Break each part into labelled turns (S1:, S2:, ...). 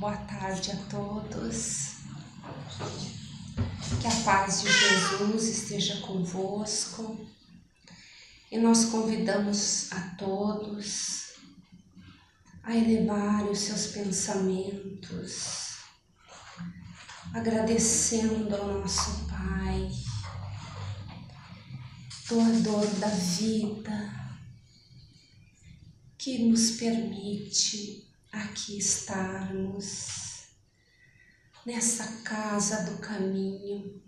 S1: Boa tarde a todos. Que a paz de Jesus esteja convosco. E nós convidamos a todos a elevar os seus pensamentos, agradecendo ao nosso Pai, doador da vida, que nos permite aqui estarmos nessa casa do caminho,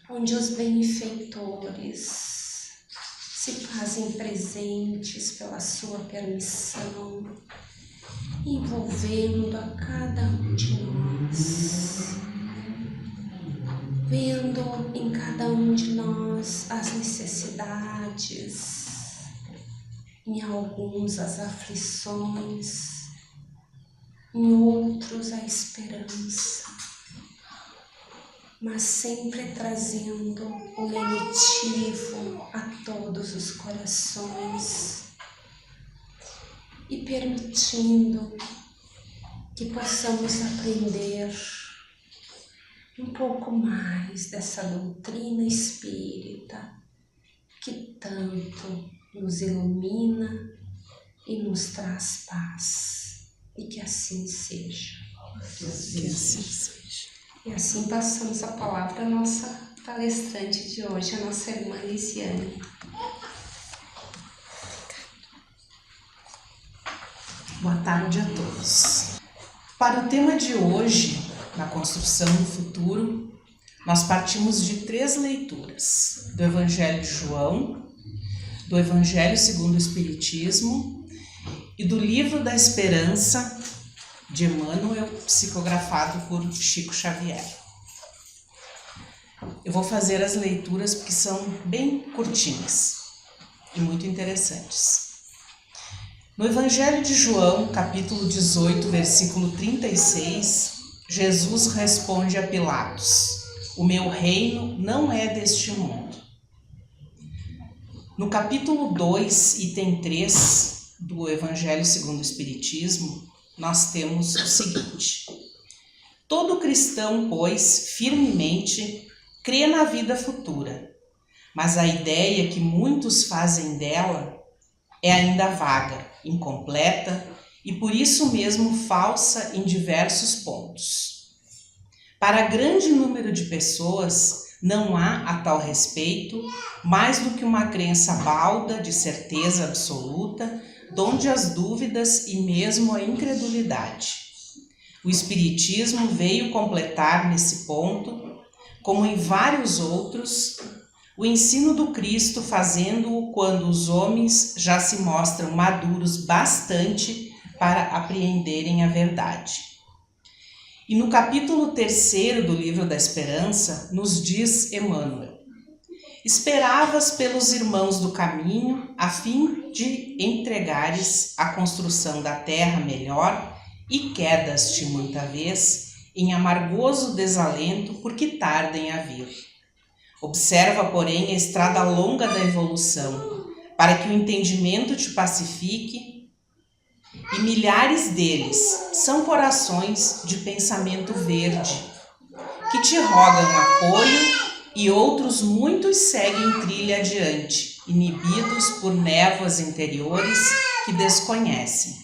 S1: onde os benfeitores se fazem presentes pela sua permissão, envolvendo a cada um de nós, vendo em cada um de nós as necessidades, em alguns as aflições, em outros a esperança, mas sempre trazendo o lenitivo a todos os corações e permitindo que possamos aprender um pouco mais dessa doutrina espírita que tanto nos ilumina e nos traz paz. E que assim seja.
S2: Que assim seja.
S1: E assim passamos a palavra à nossa palestrante de hoje, a nossa irmã Lisiane.
S2: Boa tarde a todos. Para o tema de hoje, na construção do futuro, nós partimos de 3 leituras: do Evangelho de João, do Evangelho segundo o Espiritismo e do Livro da Esperança, de Emmanuel, psicografado por Chico Xavier. Eu vou fazer as leituras porque são bem curtinhas e muito interessantes. No Evangelho de João, capítulo 18, versículo 36, Jesus responde a Pilatos: "O meu reino não é deste mundo." No capítulo 2, item 3 do Evangelho segundo o Espiritismo, nós temos o seguinte: todo cristão, pois, firmemente crê na vida futura, mas a ideia que muitos fazem dela é ainda vaga, incompleta e por isso mesmo falsa em diversos pontos. Para grande número de pessoas, não há a tal respeito mais do que uma crença balda de certeza absoluta, donde as dúvidas e mesmo a incredulidade. O Espiritismo veio completar nesse ponto, como em vários outros, o ensino do Cristo, fazendo-o quando os homens já se mostram maduros bastante para apreenderem a verdade. E no capítulo 3 do Livro da Esperança, nos diz Emmanuel: "Esperavas pelos irmãos do caminho, a fim de entregares a construção da terra melhor, e quedas-te muita vez em amargoso desalento, porque tardem a vir. Observa, porém, a estrada longa da evolução, para que o entendimento te pacifique, e milhares deles são corações de pensamento verde, que te rogam apoio, e outros muitos seguem trilha adiante, inibidos por névoas interiores que desconhecem.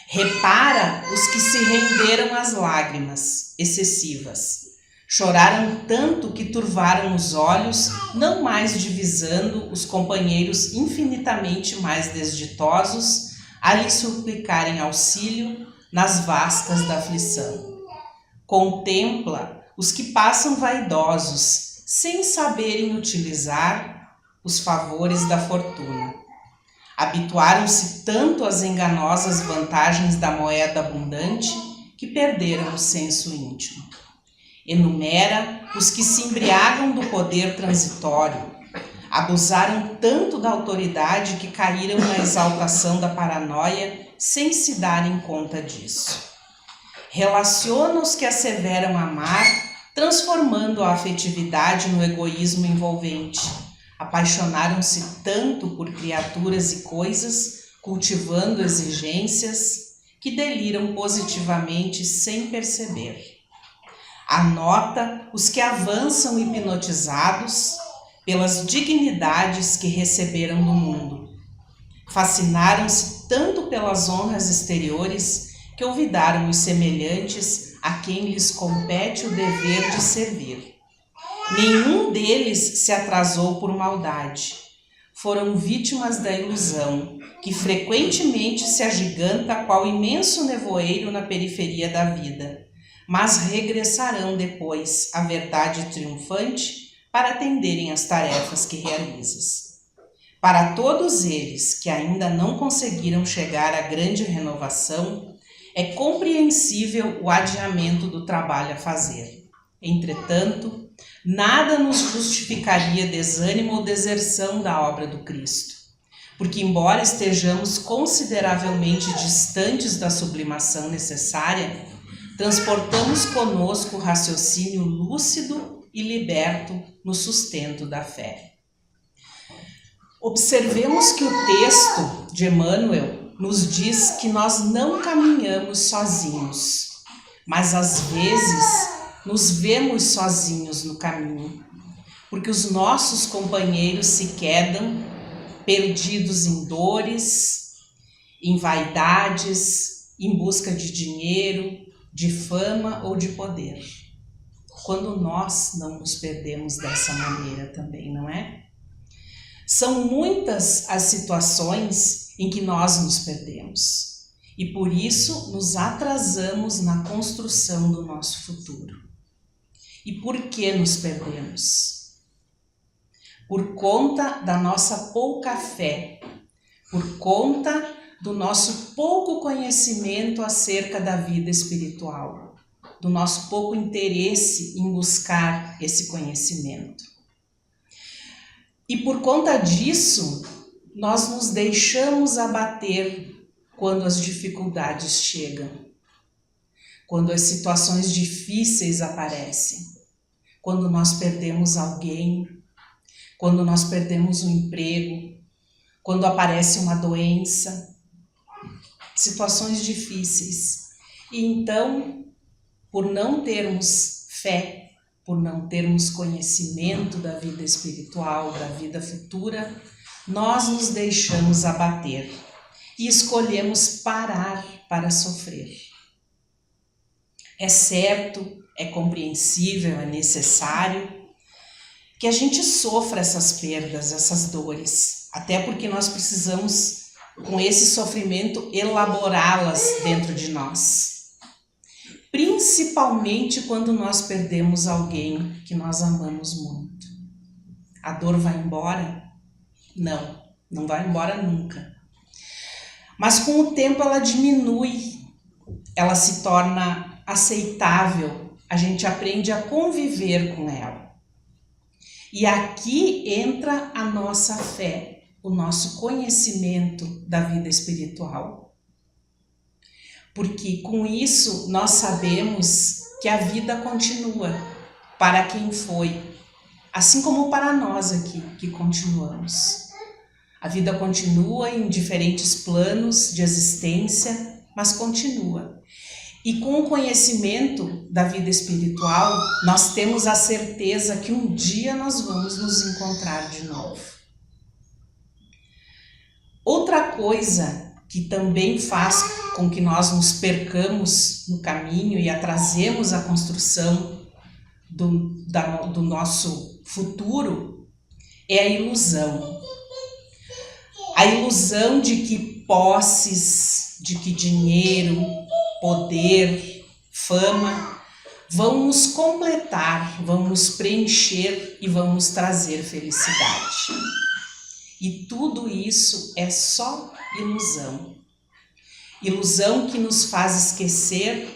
S2: Repara os que se renderam às lágrimas excessivas. Choraram tanto que turvaram os olhos, não mais divisando os companheiros infinitamente mais desditosos a lhe suplicarem auxílio nas vastas da aflição. Contempla os que passam vaidosos, sem saberem utilizar os favores da fortuna. Habituaram-se tanto às enganosas vantagens da moeda abundante que perderam o senso íntimo. Enumera os que se embriagam do poder transitório. Abusaram tanto da autoridade que caíram na exaltação da paranoia sem se darem conta disso. Relaciona os que asseveram amar, transformando a afetividade no egoísmo envolvente. Apaixonaram-se tanto por criaturas e coisas, cultivando exigências, que deliram positivamente sem perceber. Anota os que avançam hipnotizados pelas dignidades que receberam do mundo. Fascinaram-se tanto pelas honras exteriores que olvidaram os semelhantes a quem lhes compete o dever de servir. Nenhum deles se atrasou por maldade. Foram vítimas da ilusão, que frequentemente se agiganta qual imenso nevoeiro na periferia da vida, mas regressarão depois à verdade triunfante para atenderem às tarefas que realizas. Para todos eles que ainda não conseguiram chegar à grande renovação, é compreensível o adiamento do trabalho a fazer. Entretanto, nada nos justificaria desânimo ou deserção da obra do Cristo, porque embora estejamos consideravelmente distantes da sublimação necessária, transportamos conosco o raciocínio lúcido e liberto no sustento da fé. Observemos que o texto de Emmanuel nos diz que nós não caminhamos sozinhos, mas às vezes nos vemos sozinhos no caminho, porque os nossos companheiros se quedam, perdidos em dores, em vaidades, em busca de dinheiro, de fama ou de poder. Quando nós não nos perdemos dessa maneira também, não é? São muitas as situações em que nós nos perdemos e por isso nos atrasamos na construção do nosso futuro. E por que nos perdemos? Por conta da nossa pouca fé, por conta do nosso pouco conhecimento acerca da vida espiritual, do nosso pouco interesse em buscar esse conhecimento. E por conta disso, nós nos deixamos abater quando as dificuldades chegam, quando as situações difíceis aparecem, quando nós perdemos alguém, quando nós perdemos um emprego, quando aparece uma doença, situações difíceis. E então, por não termos fé, por não termos conhecimento da vida espiritual, da vida futura, nós nos deixamos abater e escolhemos parar para sofrer. É certo, é compreensível, é necessário que a gente sofra essas perdas, essas dores, até porque nós precisamos, com esse sofrimento, elaborá-las dentro de nós. Principalmente quando nós perdemos alguém que nós amamos muito. A dor vai embora? Não, não vai embora nunca. Mas com o tempo ela diminui, ela se torna aceitável, a gente aprende a conviver com ela. E aqui entra a nossa fé, o nosso conhecimento da vida espiritual. Porque com isso nós sabemos que a vida continua para quem foi, assim como para nós aqui que continuamos. A vida continua em diferentes planos de existência, mas continua. E com o conhecimento da vida espiritual, nós temos a certeza que um dia nós vamos nos encontrar de novo. Outra coisa que também faz com que nós nos percamos no caminho e atrasemos a construção do nosso futuro é a ilusão. A ilusão de que posses, de que dinheiro, poder, fama vão nos completar, vão nos preencher e vão nos trazer felicidade. E tudo isso é só ilusão. Ilusão que nos faz esquecer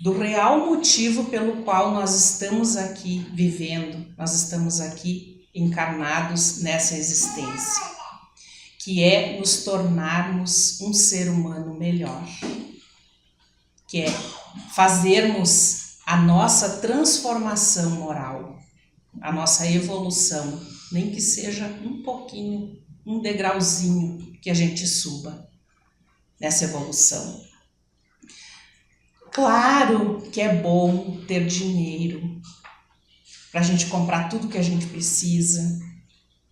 S2: do real motivo pelo qual nós estamos aqui vivendo, nós estamos aqui encarnados nessa existência, que é nos tornarmos um ser humano melhor, que é fazermos a nossa transformação moral, a nossa evolução, nem que seja um pouquinho, um degrauzinho que a gente suba nessa evolução. Claro que é bom ter dinheiro para a gente comprar tudo que a gente precisa,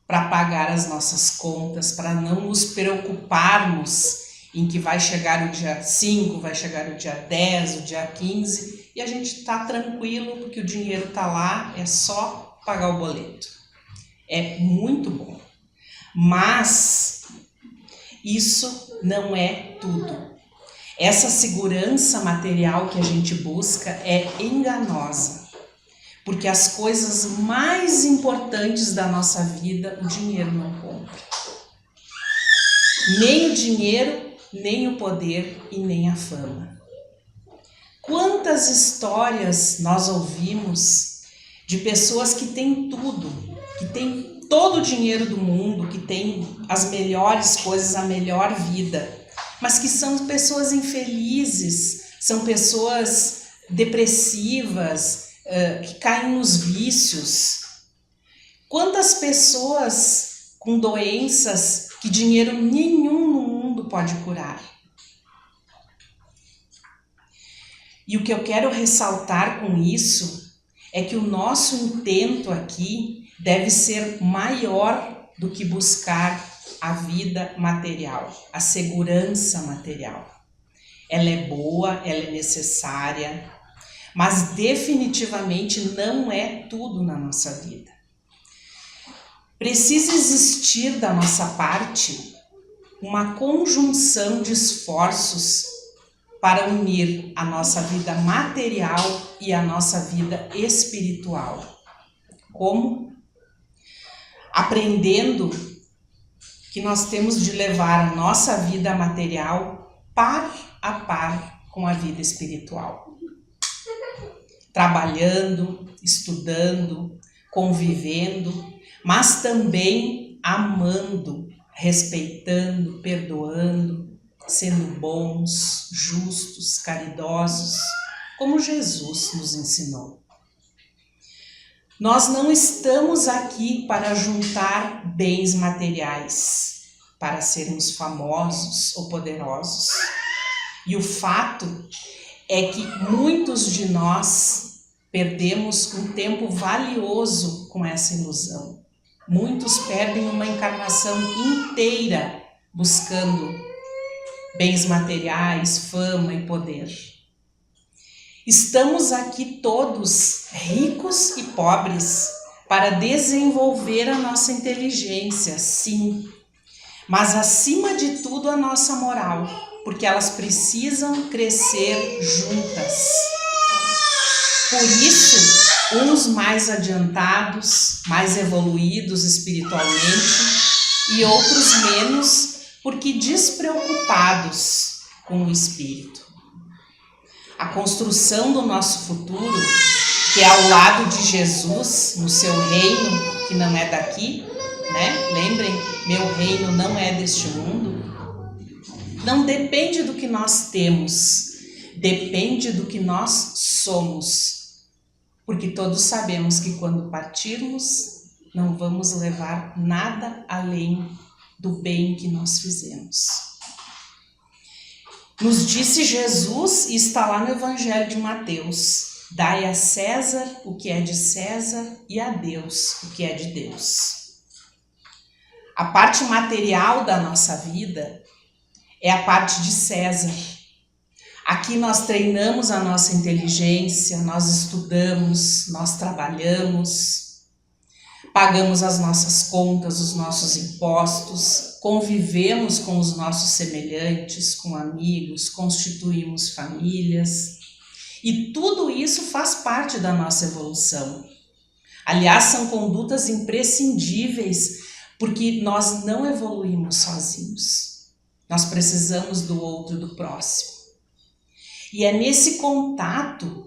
S2: para pagar as nossas contas, para não nos preocuparmos em que vai chegar o dia 5, vai chegar o dia 10, o dia 15, e a gente está tranquilo porque o dinheiro está lá, é só pagar o boleto. É muito bom. Mas isso não é tudo. Essa segurança material que a gente busca é enganosa, porque as coisas mais importantes da nossa vida o dinheiro não compra. Nem o dinheiro, nem o poder e nem a fama. Quantas histórias nós ouvimos de pessoas que têm tudo, que têm todo o dinheiro do mundo, que têm as melhores coisas, a melhor vida, mas que são pessoas infelizes, são pessoas depressivas, que caem nos vícios. Quantas pessoas com doenças que dinheiro nenhum no mundo pode curar? E o que eu quero ressaltar com isso é que o nosso intento aqui deve ser maior do que buscar a vida material, a segurança material. Ela é boa, ela é necessária, mas definitivamente não é tudo na nossa vida. Precisa existir da nossa parte uma conjunção de esforços para unir a nossa vida material e a nossa vida espiritual. Como? Aprendendo que nós temos de levar a nossa vida material par a par com a vida espiritual. Trabalhando, estudando, convivendo, mas também amando, respeitando, perdoando, sendo bons, justos, caridosos, como Jesus nos ensinou. Nós não estamos aqui para juntar bens materiais, para sermos famosos ou poderosos. E o fato é que muitos de nós perdemos um tempo valioso com essa ilusão. Muitos perdem uma encarnação inteira buscando bens materiais, fama e poder. Estamos aqui todos, ricos e pobres, para desenvolver a nossa inteligência, sim, mas acima de tudo a nossa moral, porque elas precisam crescer juntas. Por isso, uns mais adiantados, mais evoluídos espiritualmente e outros menos, porque despreocupados com o espírito. A construção do nosso futuro, que é ao lado de Jesus, no seu reino, que não é daqui, né? Lembrem, meu reino não é deste mundo. Não depende do que nós temos, depende do que nós somos. Porque todos sabemos que quando partirmos, não vamos levar nada além do bem que nós fizemos. Nos disse Jesus, e está lá no Evangelho de Mateus: dai a César o que é de César e a Deus o que é de Deus. A parte material da nossa vida é a parte de César. Aqui nós treinamos a nossa inteligência, nós estudamos, nós trabalhamos, pagamos as nossas contas, os nossos impostos, convivemos com os nossos semelhantes, com amigos, constituímos famílias. E tudo isso faz parte da nossa evolução. Aliás, são condutas imprescindíveis, porque nós não evoluímos sozinhos. Nós precisamos do outro, do próximo. E é nesse contato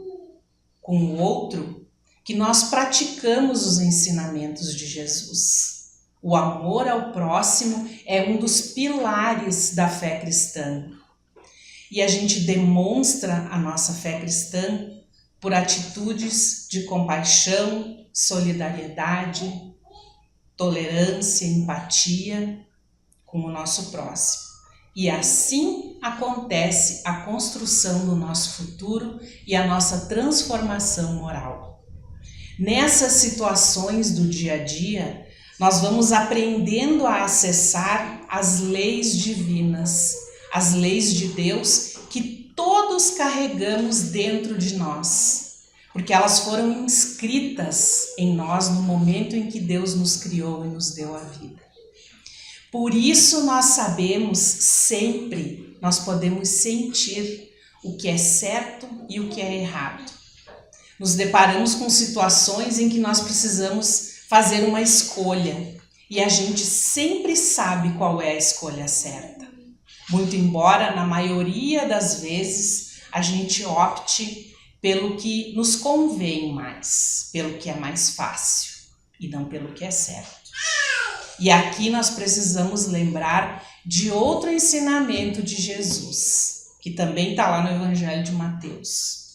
S2: com o outro que nós praticamos os ensinamentos de Jesus. O amor ao próximo é um dos pilares da fé cristã. E a gente demonstra a nossa fé cristã por atitudes de compaixão, solidariedade, tolerância, empatia com o nosso próximo. E assim acontece a construção do nosso futuro e a nossa transformação moral. Nessas situações do dia a dia, nós vamos aprendendo a acessar as leis divinas, as leis de Deus que todos carregamos dentro de nós, porque elas foram inscritas em nós no momento em que Deus nos criou e nos deu a vida. Por isso nós sabemos sempre, nós podemos sentir o que é certo e o que é errado. Nos deparamos com situações em que nós precisamos fazer uma escolha e a gente sempre sabe qual é a escolha certa. Muito embora, na maioria das vezes, a gente opte pelo que nos convém mais, pelo que é mais fácil e não pelo que é certo. E aqui nós precisamos lembrar de outro ensinamento de Jesus, que também está lá no Evangelho de Mateus.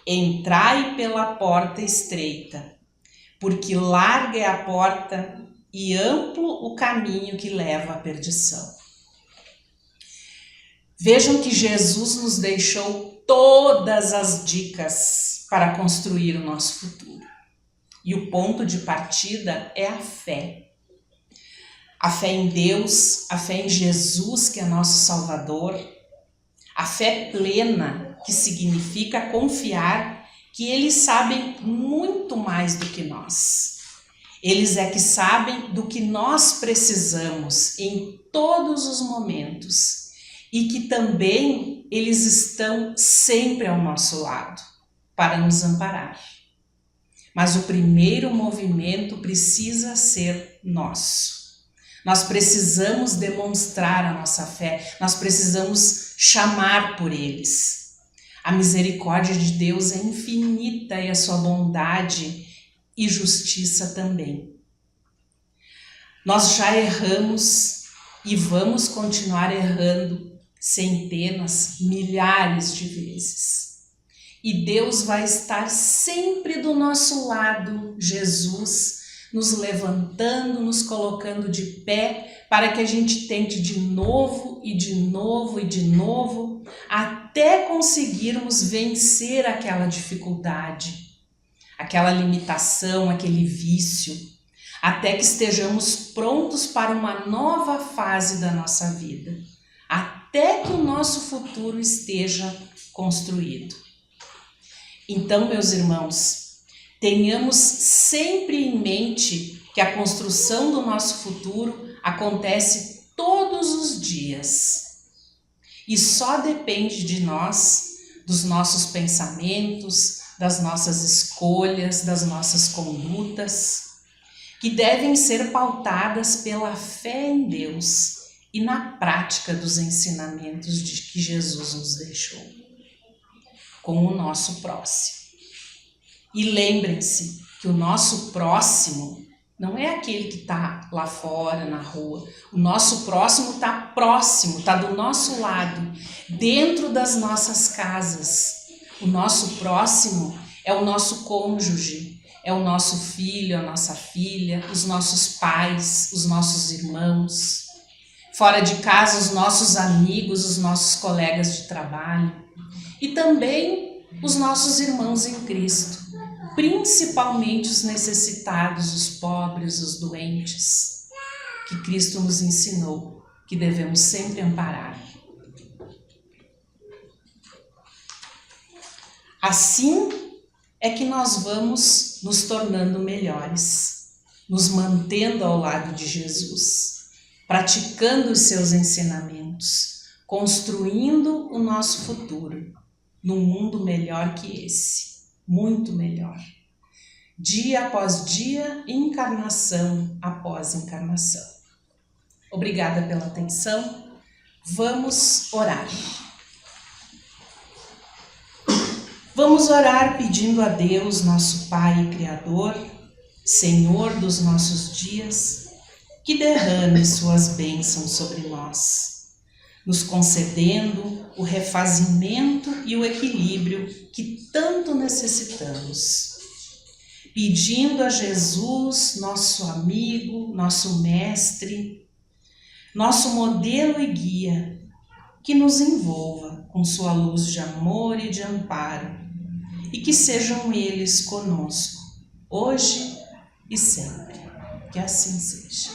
S2: Entrai pela porta estreita, porque larga é a porta e amplo o caminho que leva à perdição. Vejam que Jesus nos deixou todas as dicas para construir o nosso futuro. E o ponto de partida é a fé. A fé em Deus, a fé em Jesus, que é nosso Salvador. A fé plena, que significa confiar que eles sabem muito mais do que nós. Eles é que sabem do que nós precisamos em todos os momentos e que também eles estão sempre ao nosso lado para nos amparar. Mas o primeiro movimento precisa ser nosso. Nós precisamos demonstrar a nossa fé, nós precisamos chamar por eles. A misericórdia de Deus é infinita e a sua bondade e justiça também. Nós já erramos e vamos continuar errando centenas, milhares de vezes. E Deus vai estar sempre do nosso lado, Jesus, nos levantando, nos colocando de pé, para que a gente tente de novo e de novo e de novo, até conseguirmos vencer aquela dificuldade, aquela limitação, aquele vício, até que estejamos prontos para uma nova fase da nossa vida, até que o nosso futuro esteja construído. Então, meus irmãos, tenhamos sempre em mente que a construção do nosso futuro acontece todos os dias e só depende de nós, dos nossos pensamentos, das nossas escolhas, das nossas condutas, que devem ser pautadas pela fé em Deus e na prática dos ensinamentos que Jesus nos deixou, com o nosso próximo. E lembrem-se que o nosso próximo não é aquele que está lá fora, na rua. O nosso próximo está próximo, está do nosso lado, dentro das nossas casas. O nosso próximo é o nosso cônjuge, é o nosso filho, a nossa filha, os nossos pais, os nossos irmãos. Fora de casa, os nossos amigos, os nossos colegas de trabalho. E também os nossos irmãos em Cristo. Principalmente os necessitados, os pobres, os doentes, que Cristo nos ensinou que devemos sempre amparar. Assim é que nós vamos nos tornando melhores, nos mantendo ao lado de Jesus, praticando os seus ensinamentos, construindo o nosso futuro num mundo melhor que esse. Muito melhor. Dia após dia, encarnação após encarnação. Obrigada pela atenção. Vamos orar. Vamos orar pedindo a Deus, nosso Pai e Criador, Senhor dos nossos dias, que derrame suas bênçãos sobre nós, nos concedendo o refazimento e o equilíbrio que tanto necessitamos. Pedindo a Jesus, nosso amigo, nosso mestre, nosso modelo e guia, que nos envolva com sua luz de amor e de amparo, e que sejam eles conosco, hoje e sempre. Que assim seja.